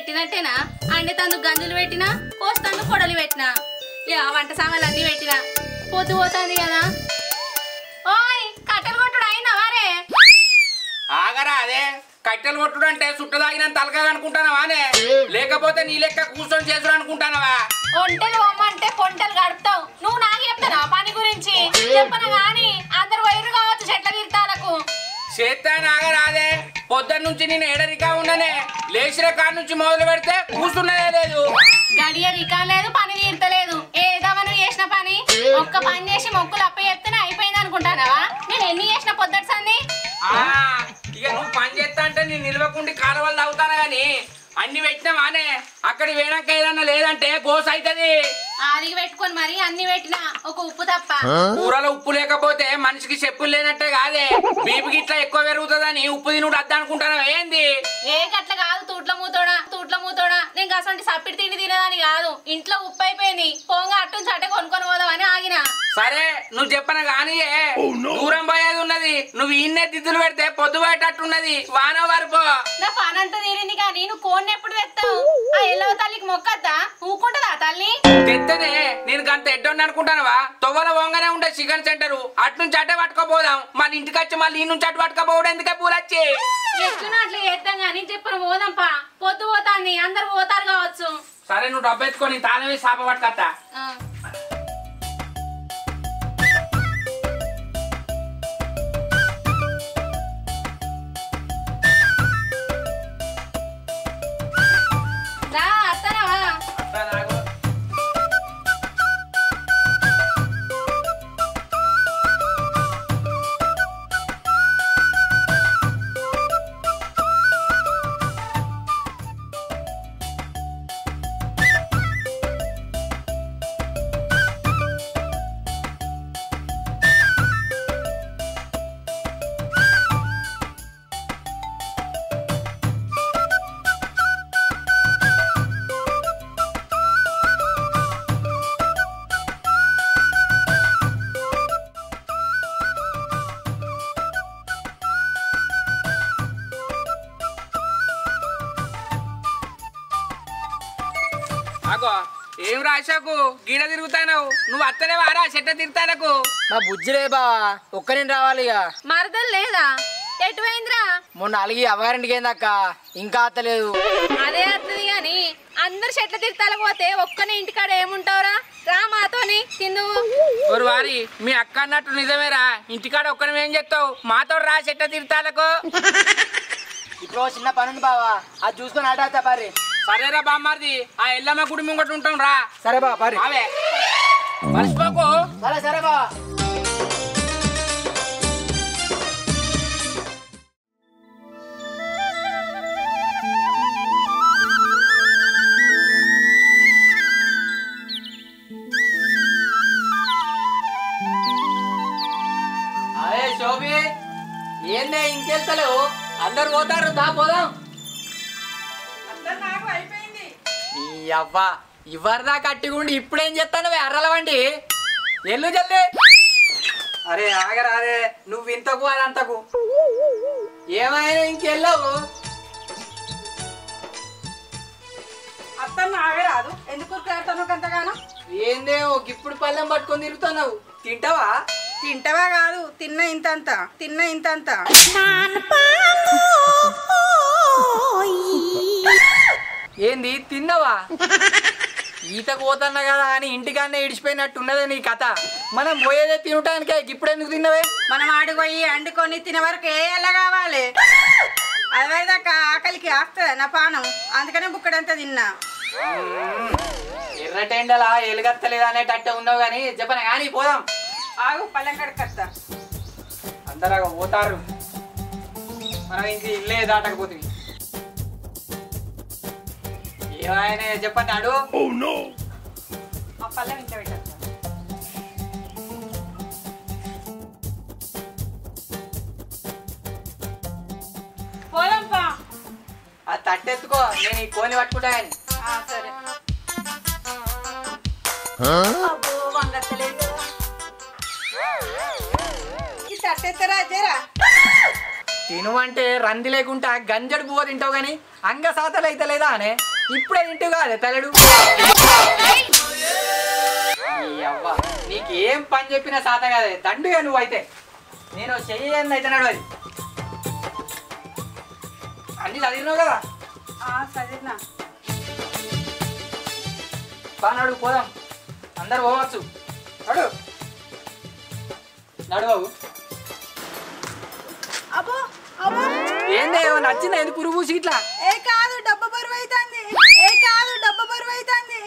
పెట్టినట్టేనా అండి తందుకు గంజులు పెట్టినా కోస్తందుకు కొడలు పెట్టినా వంట సామాన్లు అన్ని పెట్టినా పొద్దు పోతుంది కదా ఓయ్ కట్టెలు కొట్టుడు అయిందా వారే ఆగరా అదే కట్టెలు కొట్టుడు అంటే సుట్ట తాగినంత తలగా అనుకుంటానవానే లేకపోతే నీ లెక్క కూర్చొని చేసుడు అనుకుంటానవా ఒంటెలు అమ్మంటే పొంటలు గడుపుతావు నువ్వు నాకు చెప్తానా పని గురించి చెప్పను గాని అందరు వైరు కావచ్చు చెట్ల తీర్థాలకు చేస్తాను ఆగరాదే పొద్దున్న నుంచి నేను ఎడరికా ఉన్ననే లేచిన కాడ నుంచి మొదలు పెడితే కూర్చున్నదే లేదు గడియ రికా లేదు పని తీర్తలేదు ఏదవను చేసిన పని ఒక్క పని చేసి మొక్కులు అప్ప చెప్తేనే అయిపోయింది అనుకుంటానావా నేను ఎన్ని చేసిన పొద్దుటి సంది ఇక నువ్వు పని చేస్తా అంటే నేను నిలవకుండి కాలువలు తాగుతాను గాని అన్ని పెట్టినావానే అక్కడికి వేయడాక ఏదన్నా లేదంటే గోస అవుతుంది ఆదిగి పెట్టుకొని మరి అన్ని పెట్టినా ఒక ఉప్పు తప్ప కూరలో ఉప్పు లేకపోతే మనిషికి చెప్పులు లేనట్టే కాదే బీపీకి ఇట్లా ఎక్కువ పెరుగుతుందని ఉప్పు తినుడు అద్ద అనుకుంటాను ఏంది ఏ గట్ల కాదు తూట్ల మూతోడా నేను అసలు సప్పిడి తిండి తినేదాని కాదు ఇంట్లో ఉప్పు అయిపోయింది పోంగా అట్టు అట్టే కొనుక్కొని పోదామని ఆగిన సరే నువ్వు చెప్పన గానీ దూరం పోయేది ఉన్నది నువ్వు ఇన్నే దిద్దులు పెడితే పొద్దు పోయేటట్టున్నది వాన వరపో నా పనంతా తీరింది కానీ నువ్వు కోడిని ఎప్పుడు తెస్తావు ఆ ఎల్లవ తల్లికి మొక్కద్దా ఊకుంటదా తల్లి తెత్తనే నేను గంత ఎడ్డోని అనుకుంటానవా తొవ్వల పోగానే ఉండే చికెన్ సెంటర్ అటు నుంచి అట్టే పట్టుకోపోదాం మళ్ళీ ఇంటికి వచ్చి మళ్ళీ ఈ నుంచి అటు పట్టుకోపోవడం ఎందుకే పూలొచ్చి ఎట్లున్నా అట్లా చేద్దాం కానీ చెప్పను పోదాంపా పొద్దు పోతాంది అందరు పోతారు కావచ్చు సరే నువ్వు డబ్బు ఎత్తుకొని తాళం వేసి సాప పట్టుకత్తా ఏం రాశాకు గీడ తిరుగుతాను నువ్వు అత్తనే వారా చెట్ట తిరుగుతానకు మా బుజ్జిలే బావా ఒక్కనే రావాలి ఇక మరదలు లేదా ఎటువైందిరా మొన్న అలిగి అవ్వగారింటికి ఏందక్క ఇంకా అత్తలేదు అదే అత్తది గాని అందరు చెట్ల తీర్థాలకు పోతే ఒక్కనే ఇంటికాడ ఏముంటావురా రా మాతోని తిందు ఒక వారి మీ అక్క అన్నట్టు నిజమేరా ఇంటికాడ ఒక్కనే ఏం చెప్తావు మాతో రా చెట్ట తీర్థాలకు ఇప్పుడు చిన్న పని ఉంది బావా అది చూసుకొని ఆట పారి సరేరా బామ్మారిది ఆ ఎల్లమ్మ గుడి ముంగట ఉంటాం రా సరే బావ పారి అవే మర్చిపోకు సరే సరే బావా అదే శోభి ఏందే ఇంకెళ్తలేవు అందరు పోతారు దా పోదాం ఈ అవ్వ ఇవ్వరిదా కట్టిగుండి ఇప్పుడేం చేస్తాను అర్రలవండి ఎల్లు జల్ది అరే ఆగరా అరే నువ్వు ఇంతకు అదంతకు ఏమైనా ఇంకెళ్ళవు అత్తమ్మ ఆగరాదు ఎందుకు ఉరికాడుతున్నావు అంతగానో ఏందే ఒక ఇప్పుడు పళ్ళెం పట్టుకొని తిరుగుతున్నావు తింటావా తింటవా కాదు తిన్న ఇంతంత ఏంది తిన్నావా ఈతకు పోతున్నా కదా అని ఇంటికన్నా ఇడిచిపోయినట్టు ఉన్నదే నీ కథ మనం పోయేదే తినటానికే ఇప్పుడు ఎందుకు తిన్నవే మనం ఆడిపోయి అండుకొని తినే వరకు ఏ ఎలా కావాలి అదిదాకా ఆకలికి ఆస్తుందా నా పానం అందుకనే బుక్కడంతా తిన్నా ఎర్రటెండలా ఎలుగత్తలేదా అనేటట్టే ఉన్నావు కానీ చెప్పను కానీ పోదాం ఆగు పల్లెం కడకస్తా అందరూ పోతారు మనం ఇంక ఇల్లే దాటకపోతుంది ఏమైనా చెప్పండి అడు ఆ పల్లెం ఇంట్లో పెట్టేస్తా పోదాంపా ఆ తట్టెత్తుకో నేను ఈ కోని పట్టుకుంటా కానీ సరే అబ్బో వంగత్తలేదు ఈ తట్టెత్తరా అదేరా తిను అంటే రంది లేకుండా గంజడు పువ్వు తింటావు కానీ అంగ సాతలు అయితే లేదా అనే ఇప్పుడే తింటూ కాదే తలడు అవ్వ నీకు ఏం పని చెప్పినా సాత కాదే దండుగా నువ్వైతే నేను చెయ్యని అయితే నడవది అన్ని చదివినావు కదా చదివినా నడు పోదాం అందరు పోవచ్చు నడు నడవవు అబ్బో అబ్బో ఏందే నచ్చిందా ఎందుకు పురుగు పూసి ఇట్లా ఏ కాదు డబ్బా బరువు అవుతుంది డబ్బా బరువు అవుతుంది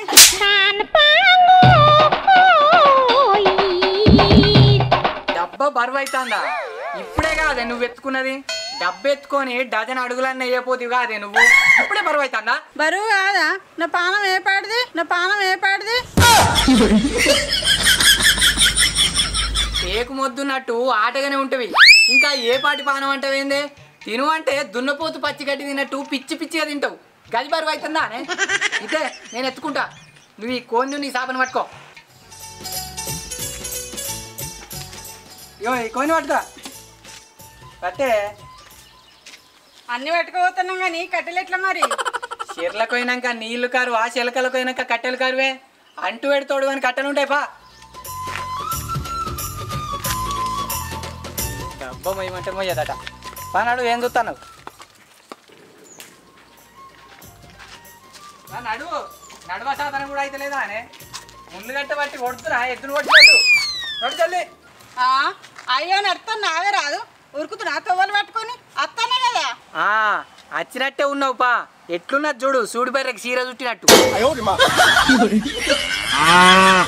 డబ్బా బరువు అవుతుందా ఇప్పుడే కాదే నువ్వు ఎత్తుకున్నది డబ్బు ఎత్తుకొని డజన్ అడుగులన్నీ వేయపోతివి కాదే నువ్వు ఇప్పుడే బరువు అవుతుందా బరువు కాదా నా పానం ఏ పాడిది ఏకు మొద్దున్నట్టు ఆటగానే ఉంటవి ఇంకా ఏ పాటి పానం అంటావేందే తిను అంటే దున్నపోతు పచ్చి గడ్డి తిన్నట్టు పిచ్చి పిచ్చిగా తింటావు గది బరువు అవుతుందా ఇదే నేను ఎత్తుకుంటా నువ్వు ఈ కోందు నీ సాపని పట్టుకో ఈ కోని పట్టుకో పట్టే అన్ని పట్టుకోపోతున్నాం కానీ కట్టెలు ఎట్లా మరి చీరలకు పోయినాక నీళ్లు కారు ఆ చిలకలకు పోయినాక కట్టెలు కారువే అంటూ పెడతాడు అని కట్టెలు ఉంటాయి పా డబ్బా మొయ్యమంటే మొయ్యదట పానాడు ఏం చూస్తాను నడువ సాధన కూడా అయితే లేదా అనే ముళ్ళు గట్ట బట్టి కొడుతున్నా ఎద్దును కొట్టినట్టు నడు చల్లి అయ్యో నడుతా నావే రాదు ఉరుకుతున్నా తొవ్వలు పట్టుకొని అత్తానే కదా వచ్చినట్టే ఉన్నావు పా ఎట్లున్నది చూడు సూడి బర్రెకి చీర చుట్టినట్టు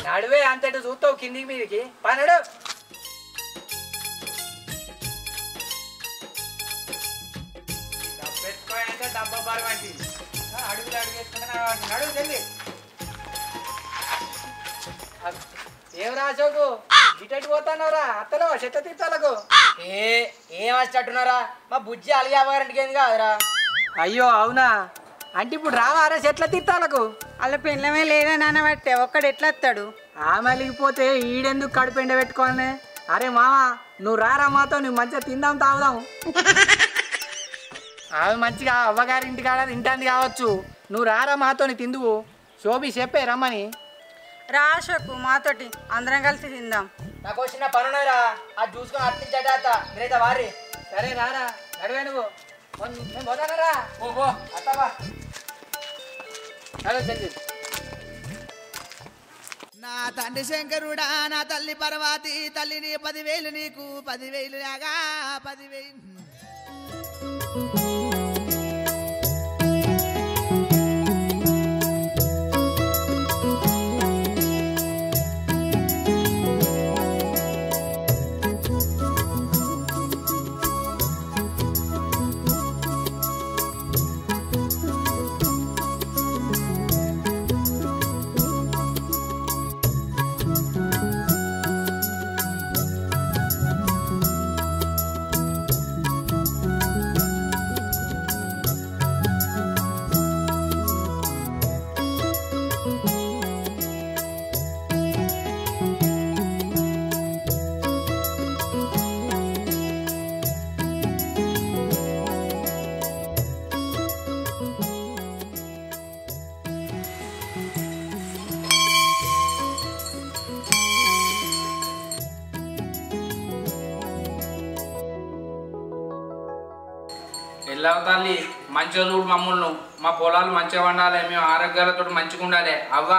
నడువే అంతటి చూస్తావు కిందికి మీదికి పానాడు డబ్బెత్తుకోయంటే డబ్బా బరువు అంటే అడుగులు అడుగు వేసుకుంటే నడువు చెల్లి ఏం రాజోకు ఇటు పోతానవరా అత్తలో చెట్ల తీర్థాలకు ఏం వచ్చేటట్టున్నారా మా బుజ్జి అలిగి అవ్వగారింటికి ఏంది కాదురా అయ్యో అవునా అంటే ఇప్పుడు రావారా చెట్ల తీర్థాలకు అలా పిల్లమే లేదా నాన్న బట్టే ఒక్కడు ఎట్లా వస్తాడు ఆమెలిగిపోతే ఈడెందుకు కడుపు ఎండ పెట్టుకోవాలి అరే మామ నువ్వు రారా మాతో నువ్వు మంచిగా తిందాం తాగుదాం ఆమె మంచిగా అవ్వగారి ఇంటికాడ తింటాంది కావచ్చు నువ్వు రారా మాతో తిందువు శోభి చెప్పే రమ్మని రాషకు మాతోటి అందరం కలిసి తిందాం నాకు చిన్న పని ఉన్నదిరా అది చూసుకొని అట్టించట మీరైతే వారి సరే రారా నడివే నువ్వు మేము పోతానరా ఓహో అత్తవా నడు చెల్లి నా తండ్రి శంకరుడా నా తల్లి పర్వతి తల్లిని 10,000 నీకు 10,000 లాగా 10,000 ఎల్లావు తల్లి మంచిగా చూడు మమ్మల్ని మా పొలాలు మంచిగా వండాలి మేము ఆరోగ్యాలతో మంచిగా ఉండాలి అవ్వ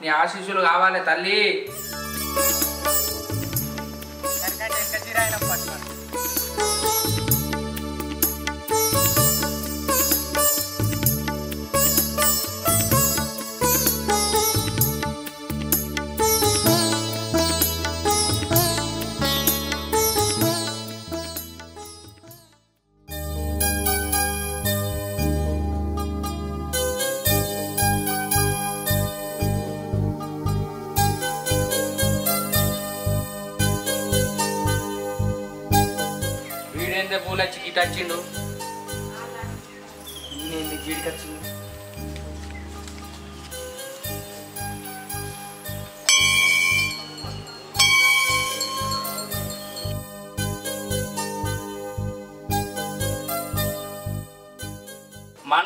నీ ఆశీస్సులు కావాలి తల్లి పూల చికిట్ వచ్చిండు నేను గీడికి వచ్చింది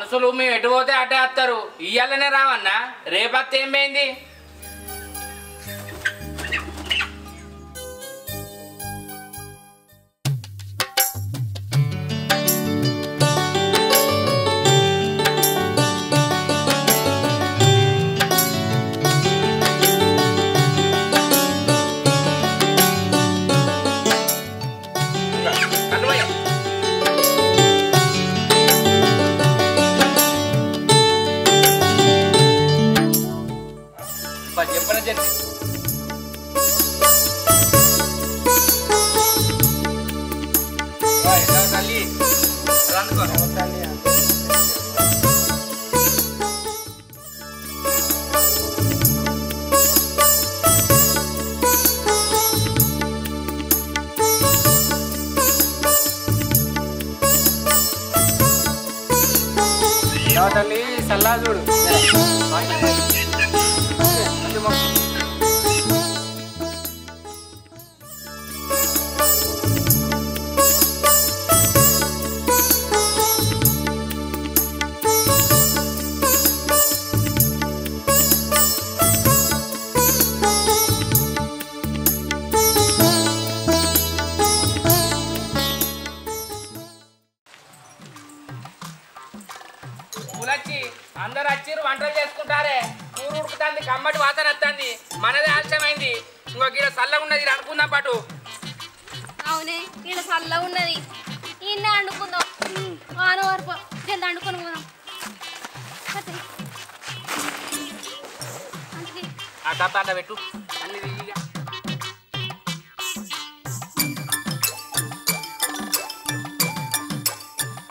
మనుషులు మేము ఎటు పోతే అటే వస్తారు. ఇయ్యాలనే రావన్నా, రేపత్తి ఏం పోయింది? చెప్పన జరిగింది తల్లి అనుకో తల్లి. తల్లి సల్లా చూడు. అందరు వచ్చిర్రు, వంటలు చేసుకుంటారే. కూర ఉడుకుతుంది, కమ్మటి వాసన వస్తుంది. మనదే ఆలస్యమైంది. ఇంకొక ఇక్కడ చల్లగా ఉన్నది, అనుకుందాం పాటు. అవునే, ఇక్కడ చల్లగా ఉన్నది. ఇన్న వండుకుందాం. వాన వరకు జల్ది వండుకొని పోదాం. ఆ డబ్బాలో పెట్టు అన్ని దిగిగా.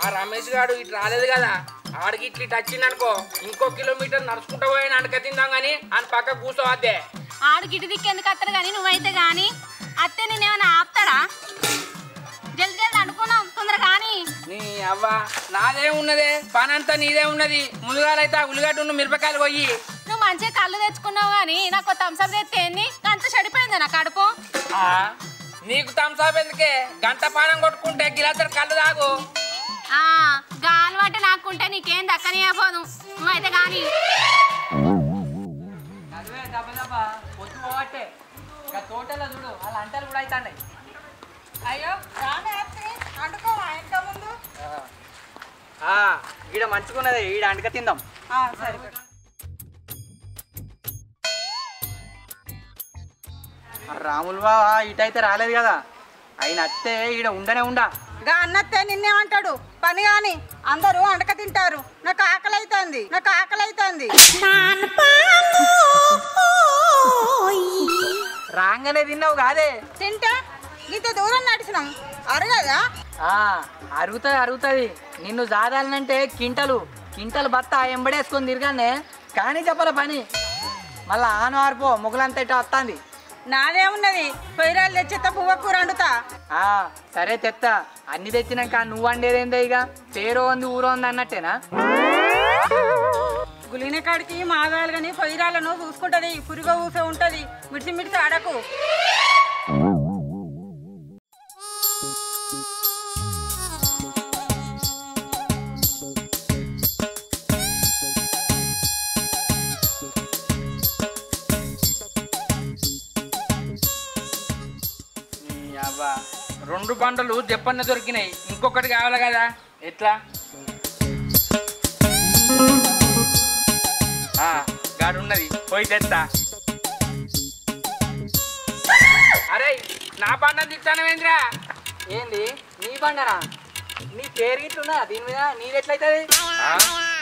ఆ రమేష్ గారు ఇటు రాలేదు కదా, ఆడికి ఇట్లా ఇటు వచ్చిందనుకో, ఇంకో కిలోమీటర్ నడుచుకుంటూ పోయిన అనక తిందాం కానీ అని పక్క కూర్చోవద్దే. ఆడు గిటి దిక్కు ఎందుకు అత్తడు కానీ నువ్వైతే కానీ అత్తే నేనేమైనా ఆపుతాడా? జల్ది జల్ది అనుకున్నాం, తొందర కానీ. నీ అవ్వ నాదే ఉన్నదే, పని అంతా నీదే ఉన్నది. ముందుగాలైతే ఆ ఉల్లిగడ్డ ఉన్న మిరపకాయలు పోయి. నువ్వు మంచిగా కళ్ళు తెచ్చుకున్నావు కానీ నాకు థమ్స్అప్ తెస్తే ఏంది? అంత చెడిపోయింది నా కడుపు. నీకు థమ్స్అప్ ఎందుకే, గంట పానం కొట్టుకుంటే గిలాసరి కళ్ళు తాగు. గాలి పట్టి నాకుంటే నీకేం దక్కనియపోదు. నువ్వైతే కానీ తోటలో చూడు వాళ్ళ అంటలు కూడా అవుతాయి. అయ్యో రానే వండుకోవా ఇంకా ముందు. ఈడ మంచుకున్నది, ఈడ అంటక తిందాం. సరే రాములు బావా ఇటైతే రాలేదు కదా, ఆయన అత్తే ఈడ ఉండనే ఉండా. గా అన్నత్తే నిన్నేమంటాడు? పని గాని అందరూ వండక తింటారు. నాకు ఆకలి అవుతుంది, నాకు ఆకలి అవుతుంది. రాగానే తిన్నావు కాదే. తింటే ఇంత దూరం నడిచినాం అరగదా? అరుగుతుంది. నిన్ను జాదాలనంటే కింటలు బత్త ఎంబడేసుకొని తిరగానే కానీ చెప్పాల పని. మళ్ళా ఆను ఆరిపో ముగ్గులంతా ఇట్లా వస్తుంది. నాదేమున్నది, పొయ్యిరాలు తెచ్చేస్తా, పువ్వ కూర వండుతా. సరే తెత్తా. అన్ని తెచ్చినాక నువ్వు వండేదేందో ఇక పేరు ఉంది ఊరో ఉంది అన్నట్టేనా? గులిన కాడికి మాగాలు కానీ పొయ్యిరాలను చూసుకుంటది, పురిగో ఊసే ఉంటది. మిడిసి మిడిసి ఆడకు. రెండు బండలు చెప్పన్న దొరికినాయి, ఇంకొకటి కావాలి కదా, ఎట్లా? గాడు ఉన్నది, పోయి తెస్తా. అరే నా బండను తిట్టానవేంద్రా? ఏంది నీ బండనా? నీ పేరు గిట్లున్నా దీని మీద నీదెట్లయితుంది?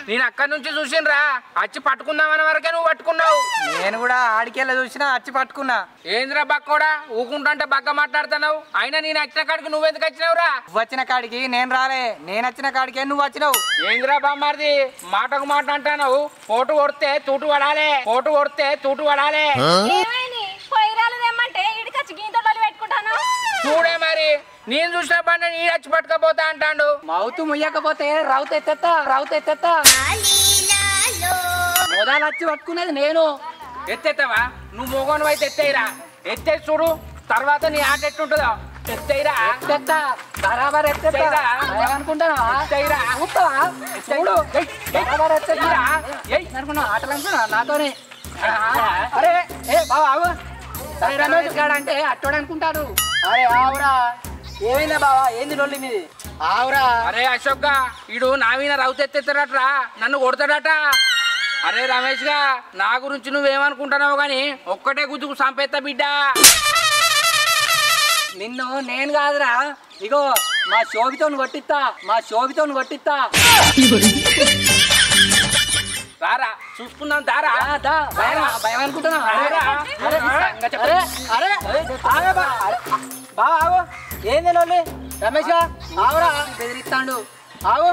నేను అక్కడి నుంచి చూసినరా, వచ్చి పట్టుకుందామనే వరకే నువ్వు పట్టుకున్నావు. నేను కూడా ఆడికెళ్ళ చూసినా వచ్చి పట్టుకున్నా. ఏంద్రా బక్కోడా ఊకుంటుంటే బక్క మాట్లాడుతున్నావు? అయినా నేను వచ్చిన కాడికి నువ్వెందుకు వచ్చినావురా? నువ్వు వచ్చిన కాడికి నేను రాలే, నేను వచ్చిన కాడికే నువ్వు వచ్చినావు. ఏంద్రా బామ్మారిది మాటకు మాట అంటున్నావు? పోటు కొడితే తూటు పడాలి, పోటు కొడితే తూటు పడాలి. పొయ్యిరాలు తెమ్మంటే ఇడికొచ్చి గీతలు పెట్టుకుంటాను. చూడే మరి, నేను చూసిన బండి నీ వచ్చి పట్టుకపోతా అంటాడు. మౌతు ముయ్యకపోతే రౌత ఎత్తెత్తా. మొదలు వచ్చి పట్టుకునేది నేను. ఎత్తెత్తవా? నువ్వు మొగోను అయితే ఎత్తేయిరా, ఎత్తేసి చూడు, తర్వాత నీ ఆట ఎట్టుంటుందో. ఎత్తైరా ఎత్తెత్తా బరాబర్ ఎత్తెత్తా అనుకుంటావా చూస్తావా చూడు బరాబర్ ఎత్తెత్తా అనుకున్నావు ఆటలు అనుకున్నావు నాతోనే అరే ఏ బాబు ఆగు సరే రమేష్ గాడు అంటే అట్టోడు అనుకుంటాడు అరే ఆవురా ఏమైందా బావా ఏంది లొల్లి మీది ఆవురా అరే అశోక్ గా ఈడు నా మీద రౌతెత్తేస్తాడట్రా నన్ను కొడతాడట అరే రమేష్ గా నా గురించి నువ్వేమనుకుంటున్నావు గాని ఒక్కటే గుద్దుకు సంపేత్తా బిడ్డ నిన్ను నేను కాదురా ఇగో మా శోభితోని కొట్టిస్తా రారా చూసుకుందాం దారా భయం అనుకుంటున్నావు బావా ఆగు ఏంది లొల్లి రమేష్ ఆవురా బెదిరిస్తాడు ఆగు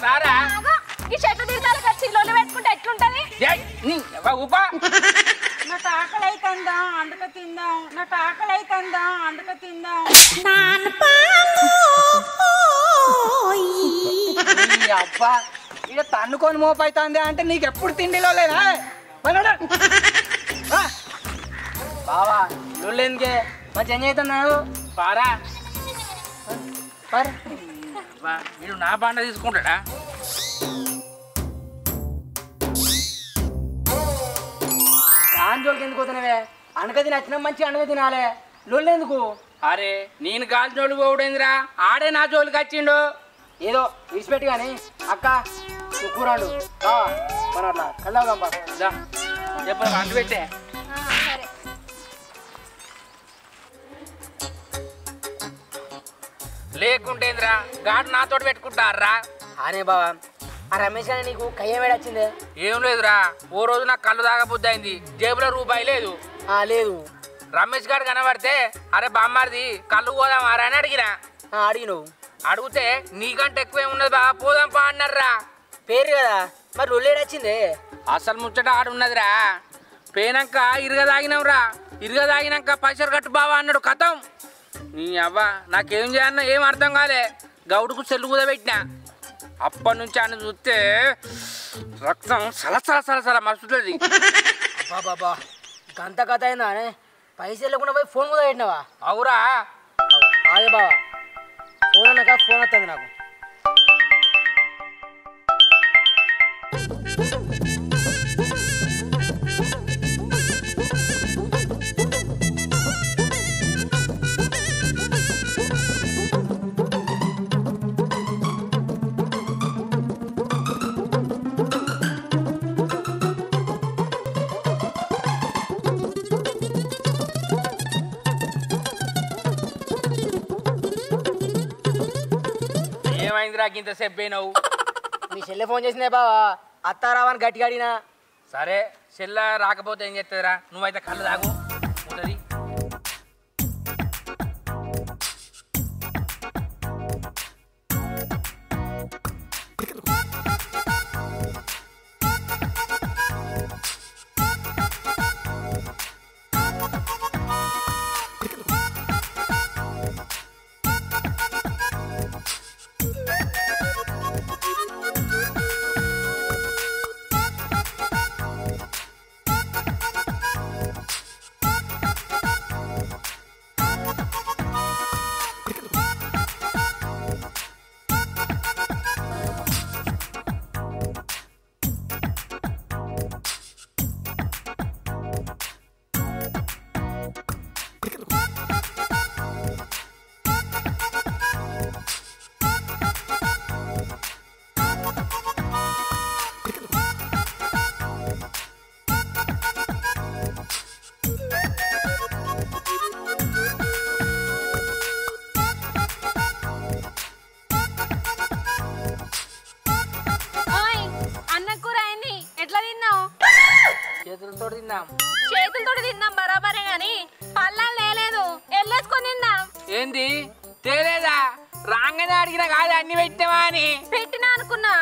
రారా ఈ చెట్టు తీర్థాలు వచ్చి లొల్లి పెట్టుకుంటే ఎట్లుంటది ఉపా నాకు ఆకలి అవుతుందా అందుకు తిందాం నాకు ఆకలి అవుతుందా అందుకు తిందాం అబ్బా ఇక తన్నుకొని మోపైతుంది అంటే నీకు ఎప్పుడు తిండిలో లేదా బావా లొల్లి ఎందుకే మంచి ఎంజాయ్ అవుతున్నాడు పారా వీడు నా బాండ తీసుకుంటాడా కాంజోలికి ఎందుకు పోతున్నావే అనక తిన మంచిగా అనక తినాలే లొల్లి ఎందుకు అరే నేను గాలి జోలికి పోవడేందిరా ఆడే నా జోలికి వచ్చిండు ఏదో విడిచిపెట్టి కానీ అక్క నువ్వు కూరాడు మన అట్లా కళ్ళవుదాం చెప్పు అంటు పెట్టే లేకుంటేందిరా గాడు నాతో పెట్టుకుంటారా అనే బావా ఆ రమేష్ గారి నీకు కయ్యం వేడొచ్చిందే ఏం లేదురా ఓ రోజు నాకు కళ్ళు తాగబుద్ధి అయింది జేబులో రూపాయి లేదు లేదు రమేష్ గారు కనబడితే అరే బామ్మారిది కళ్ళు పోదామారా అని అడిగినా అడిగి నువ్వు అడిగితే నీకంటే ఎక్కువ ఉన్నది బా పోదాం పా అన్నారా పేరు కదా మరి లొల్లేడొచ్చిందే అసలు ముచ్చట ఆడున్నదిరా పోయినాక ఇరగదాగినాంరా ఇరగదాగినాక పైసలు కట్టు బావా అన్నాడు కథం నీ అవ్వ నాకేం చేయాలన్నా ఏం అర్థం కాలే గౌడుకు సెల్లు కుదబెట్టినా అప్పటి నుంచి ఆయన చూస్తే రక్తం సలసల మరుస్తుంది బాబా గంత కథ అయిందా పైసలు లేకుండా పోయి ఫోన్ కూడా పెట్టినావా అవురా ఆగే బావా ఫోన్ అన్నాక ఫోన్ వస్తుంది నాకు ఏమైందిరా ఇంతసేపు పోయినావు మీ చెల్లె ఫోన్ చేసిందే బావా అత్తారావని గట్టిగా అడిగినా సరే చెల్ల రాకపోతే ఏం చేస్తుందిరా నువ్వైతే కళ్ళు తాగు ఉంటుంది చేతులతో తిందాం బరాబరే గాని పల్లాలు లేదు ఎల్లేసుకొని తిందాం ఏంది తేలేదా రాగానే అడిగినా కాదు అన్ని పెట్టినావా అని పెట్టినా అనుకున్నా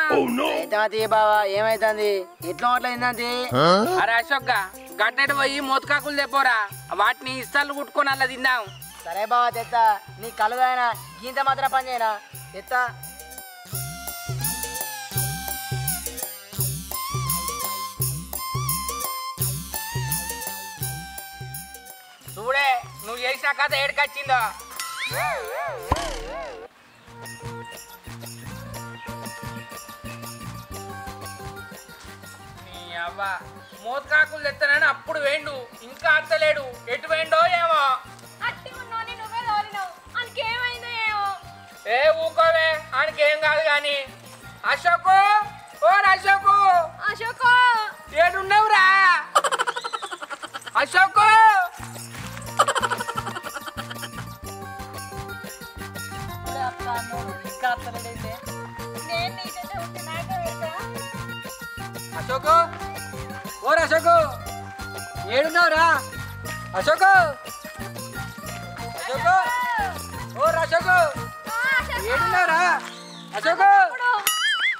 అయితే బావా ఏమైతుంది ఎట్లా అట్లా తిందంతి అరే అశోక్ గట్టెడు పోయి మోతకాకులు తెపోరా వాటిని ఇస్తాలు కుట్టుకొని అలా తిందాం సరే బావా తెత్తా నీ కలదాయన గీంత మాత్రం పని చేయనా తెత్తా చూడే నువ్వు చేసిన కథ ఏడుకొచ్చిందో. నీ అవ్వ మోతకాకులు తెస్తానని అప్పుడు వేండు, ఇంకా అత్తలేడు. ఎటు వేండో ఏమో. ఏ ఊకోవే, ఆయనకేం కాదు కానీ. అశోకు, ఓ అశోకు, అశోకు ఏడున్నావురా? అశోకు, అశోకు, ఓ అశోకు, ఏడున్నావురా? అశోకు, అశోకు, ఓ అశోకు, ఏడున్నావురా? అశోకు.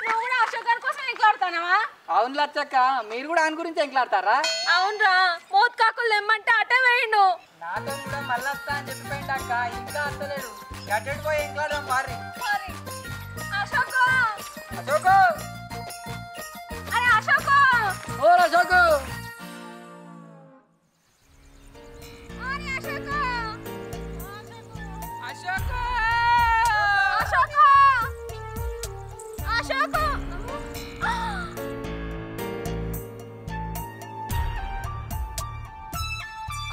నువ్వు కూడా అశోక్ గారి కోసం ఎంట్లాడుతానవా? అవును లచ్చక్క, మీరు కూడా ఆయన గురించి ఎంట్లాడతారా? అవునరా, మోతకాకులు తెమ్మంటే అటే వేయండు. నాతో కూడా మళ్ళీ వస్తా అని చెప్పిపోయింది అక్క, ఇంకా వస్తలేడు. గడ్డెడు పోయి ఎంట్లాడదాం పారి. అశోకు, అశోకు, అరే అశోకు, ఓ అశోకు, అరే అశోకు, అశోకు, అశోకు, అశోకు.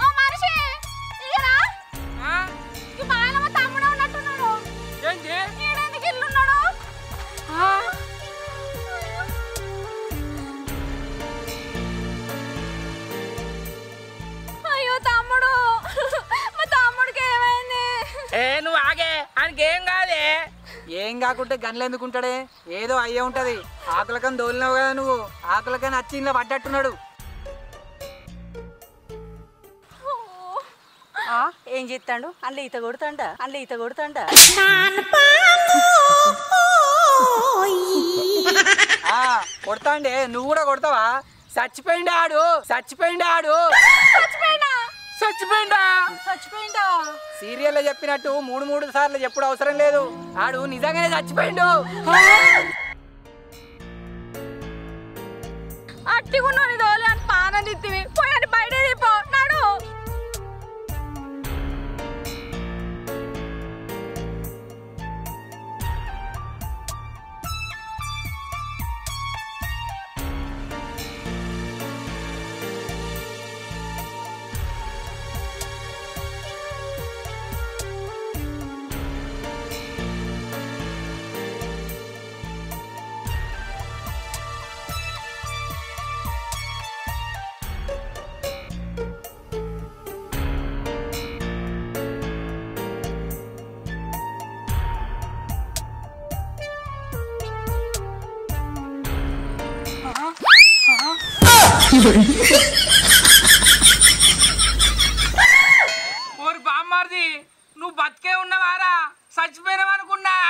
ఓ మనిషి ఇగరా, ఆ? ఈ బాయిలో మా తమ్ముడు ఉన్నట్టున్నాడు. ఏంటి? ఈడెందుకు ఇల్లున్నాడు? అయ్యో తమ్ముడు, మా తమ్ముడికి ఏమైంది? ఏ నువ్వు ఆగే, ఆయనకేం కాదే. ఏం కాకుంటే గన్లు ఎందుకుంటాడే? ఏదో అయ్యే ఉంటది. ఆకులకని దోలినావు కదా నువ్వు, ఆకులకని వచ్చి ఇంట్లో పడ్డట్టున్నాడు. ఏం చేస్తాడు? అందులో ఈత కొడుతాండ. కొడతాండే, నువ్వు కూడా కొడతావా? చచ్చిపోయిండా ఆడు? చచ్చిపోయిందా? సీరియల్లో చెప్పినట్టు మూడు సార్లు చెప్పుడు అవసరం లేదు. ఆడు నిజంగానే చచ్చిపోయిండు. అట్టిగున్నాను దోలి అని పానదిత్తివి పోయాడు, బయట పో నాడు. ఓరి బామ్మార్ది, నువ్వు బతికే ఉన్నవారా? చచ్చిపోయినావనుకున్నా.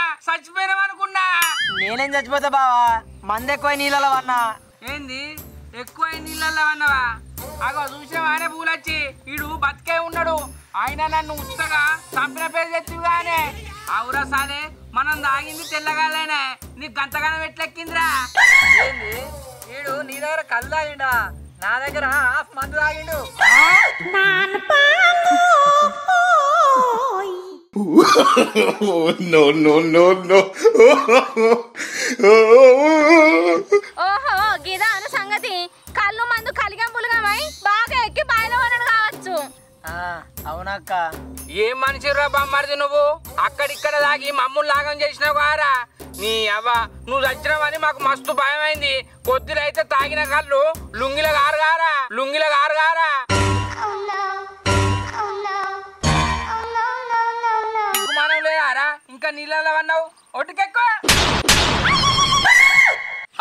నేనేం చచ్చిపోతా బావా, మంది ఎక్కువ నీళ్ళలో వన్నా. ఏంది ఎక్కువ నీళ్ళల్లో అన్నవా? అగో చూసావానే పూలొచ్చి, ఈడు బతికే ఉన్నాడు. ఆయన నన్ను ఉత్తగా చంపిన పేరు తెచ్చిగానే. అవురా సాలే, మనం తాగింది తెల్లగాలేనే, నీకు గంతగానం ఎట్లెక్కిందిరా? ఏంది వీడు నీ దగ్గర కళ్ళు తాగిండా? నా దగ్గర హాఫ్ మందు తాగిండు. ఓహో గిదా అను సంగతి. కళ్ళు మందు కలిగంపులుగామై బాగా ఎక్కి బాయిలో ఉన్నాడు కావచ్చు. అవునక్క. ఏం మనిషిరా బామ్మారిది నువ్వు? అక్కడిక్కడ తాగి మమ్మల్ని లాగం చేసినావు కారా? నీ అవ్వ, నువ్వు చచ్చినావని మాకు మస్తు భయమైంది. కొద్దిలైతే తాగిన కళ్ళు లుంగిల గారుగారా. మనం లేదారా? ఇంకా నీళ్ళలో అన్నావు. ఒట్టుకెక్కువ.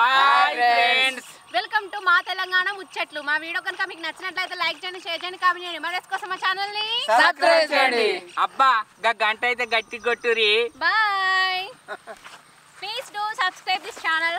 హాయ్ ఫ్రెండ్స్, వెల్కమ్ టు మా తెలంగాణ ముచ్చట్లు. మా వీడియో కనుక మీకు నచ్చినట్లయితే లైక్ చేయండి, షేర్ చేయండి, కామెంట్ చేయండి. మరేస్ కోసం మా ఛానల్ ని సబ్స్క్రైబ్ చేయండి. అబ్బా గంట అయితే గట్టి కొట్టురి. Bye. Please do subscribe this channel.